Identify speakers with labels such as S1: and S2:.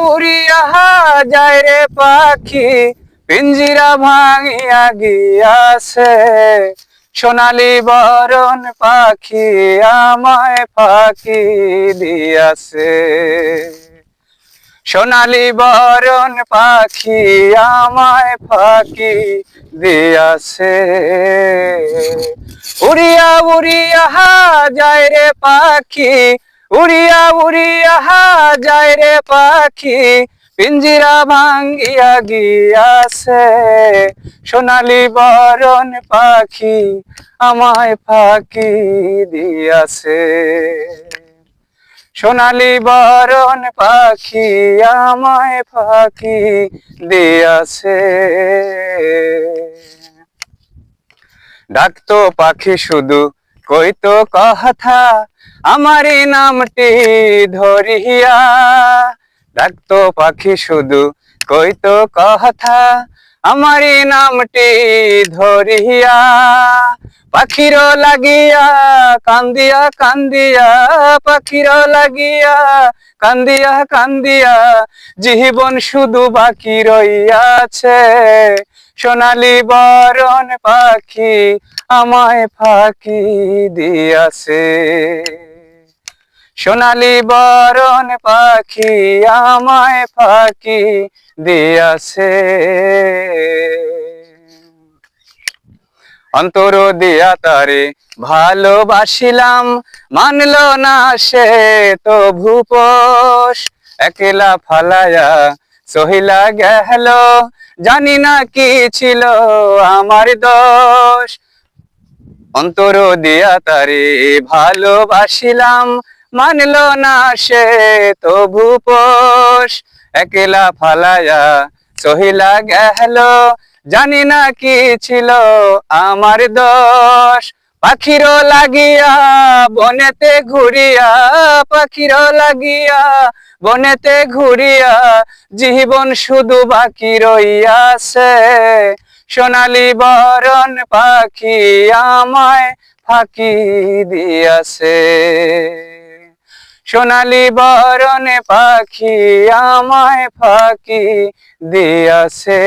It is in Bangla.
S1: উড়িয়া যায় রে পাখি পিঞ্জিরা ভাঙিয়া গিয়াছে সোনালি বরণ পাখি আমায় ফাঁকি দিয়াছে সোনালি বরণ পাখি আমায় ফাঁকি দিয়াছে উড়িয়া উড়িয়া যায় রে পাখি উড়িয়া উড়িয়া যায় রে পাখি পিঞ্জিরা ভাঙ্গিয়া গিয়াছে সোনালি বরণ পাখি আমায় ফাঁকি দিয়াছে সোনালি বরণ পাখি আমায় ফাঁকি দিয়াছে ডাকতো পাখি শুধু কইতো কথা আমারই নামটি ধরিয়া ডাকতো পাখি শুধু কইতো কথা আমারই নামটি ধরিয়া পাখির লাগিয়া কান্দিয়া কান্দিয়া পাখির লাগিয়া কান্দিয়া কান্দিয়া জীবন শুধু বাকি রইয়াছে সোনালি বরণ পাখি আমায় ফাঁকি দিয়াছে সোনালি বরণ পাখি আমায় ফাঁকি দিয়াছে অন্তর দিয়া তারে ভালোবাসিলাম মানলো না সে তো ভূপোষ একলা ফালায়া সহিলা গেল জানি না কি ছিল আমার দোষ অন্তর দিয়া তারে ভালোবাসিলাম মানলো না সে তো ভূপোষ একলা ফালায়া সহিলা গেল জানি না কি ছিল আমার দোষ পাখির লাগিয়া বনেতে ঘুরিয়া পাখির লাগিয়া বনেতে ঘুরিয়া জীবন শুধু বাকি রইয়াছে সোনালি বরণ পাখি আমায় ফাঁকি দিয়াছে সোনালি বরণ পাখি আমায় ফাঁকি দিয়াছে।